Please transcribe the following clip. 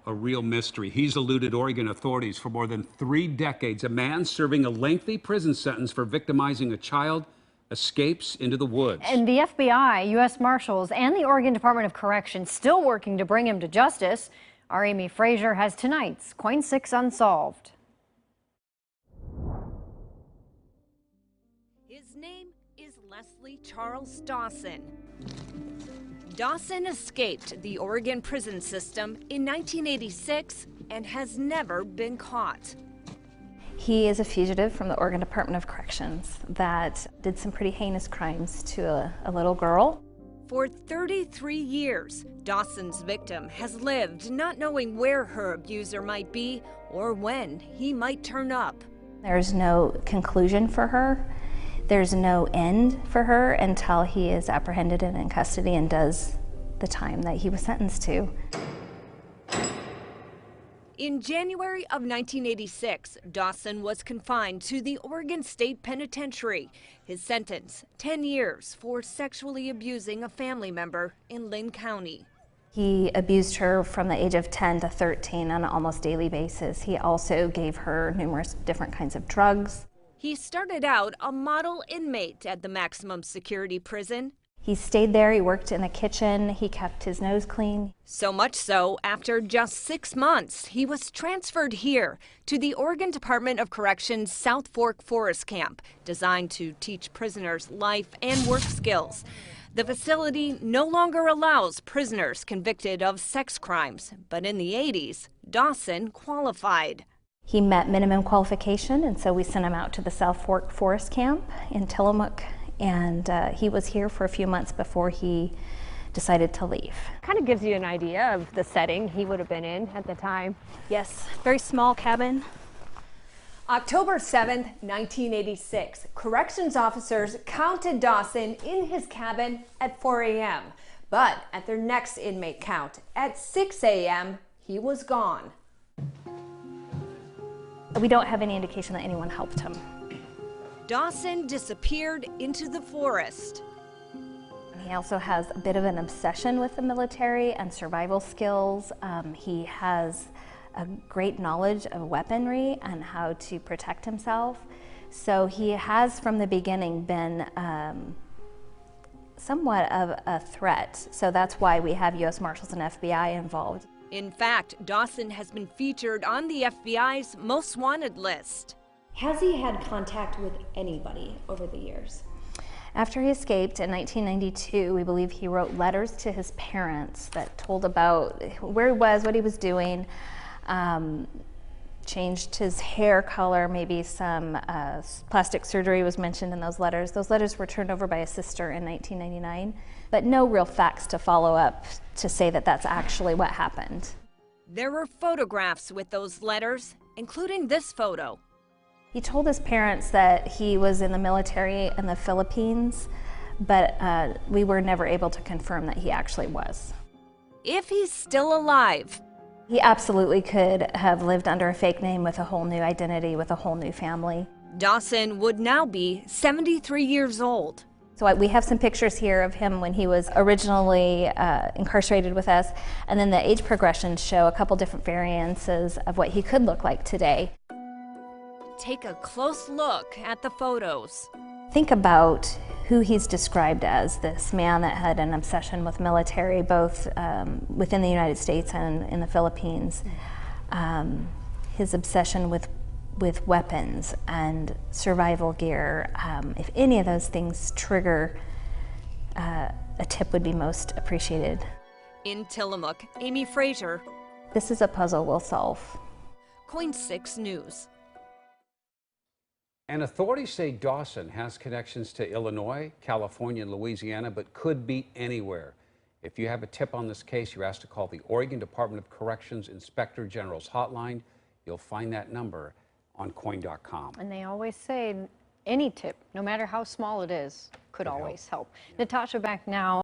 A real mystery. He's eluded Oregon authorities for more than 3 decades. A man serving a lengthy prison sentence for victimizing a child escapes into the woods. And the FBI, U.S. Marshals, and the Oregon Department of Corrections still working to bring him to justice. Our Amy Frazier has tonight's Coin 6 Unsolved. His name is Leslie Charles Dawson. Dawson escaped the Oregon prison system in 1986 and has never been caught. He is a fugitive from the Oregon Department of Corrections that did some pretty heinous crimes to a little girl. For 33 years, Dawson's victim has lived not knowing where her abuser might be or when he might turn up. There's no conclusion for her. There's no end for her until he is apprehended and in custody and does the time that he was sentenced to. In January of 1986, Dawson was confined to the Oregon State Penitentiary. His sentence, 10 years for sexually abusing a family member in Lynn County. He abused her from the age of 10 to 13 on an almost daily basis. He also gave her numerous different kinds of drugs. He started out a model inmate at the maximum security prison. He stayed there, he worked in the kitchen, he kept his nose clean. So much so, after just 6 months, he was transferred here to the Oregon Department of Corrections South Fork Forest Camp, designed to teach prisoners life and work skills. The facility no longer allows prisoners convicted of sex crimes, but in the 80s, Dawson qualified. He met minimum qualification, and so we sent him out to the South Fork Forest Camp in Tillamook, and he was here for a few months before he decided to leave. Kind of gives you an idea of the setting he would have been in at the time. Yes, very small cabin. October 7th, 1986, corrections officers counted Dawson in his cabin at 4 a.m. But at their next inmate count, at 6 a.m., he was gone. We don't have any indication that anyone helped him. Dawson disappeared into the forest. He also has a bit of an obsession with the military and survival skills. He has a great knowledge of weaponry and how to protect himself. So he has from the beginning been somewhat of a threat. So that's why we have U.S. Marshals and FBI involved. In fact, Dawson has been featured on the FBI's most wanted list. Has he had contact with anybody over the years? After he escaped in 1992, we believe he wrote letters to his parents that told about where he was, what he was doing, changed his hair color, maybe some plastic surgery was mentioned in those letters. Those letters were turned over by a sister in 1999, but no real facts to follow up to say that that's actually what happened. There were photographs with those letters, including this photo. He told his parents that he was in the military in the Philippines, but we were never able to confirm that he actually was. If he's still alive, he absolutely could have lived under a fake name with a whole new identity, with a whole new family. Dawson would now be 73 years old. So we have some pictures here of him when he was originally incarcerated with us, and then the age progressions show a couple different variances of what he could look like today. Take a close look at the photos. Think about who he's described as, this man that had an obsession with military, both within the United States and in the Philippines. His obsession with weapons and survival gear. If any of those things trigger, a tip would be most appreciated. In Tillamook, Amy Frazier. This is a puzzle we'll solve. Coin 6 News. And authorities say Dawson has connections to Illinois, California, and Louisiana, but could be anywhere. If you have a tip on this case, you're asked to call the Oregon Department of Corrections Inspector General's hotline. You'll find that number on coin.com. And they always say any tip, no matter how small it is, could always help. Natasha, back now.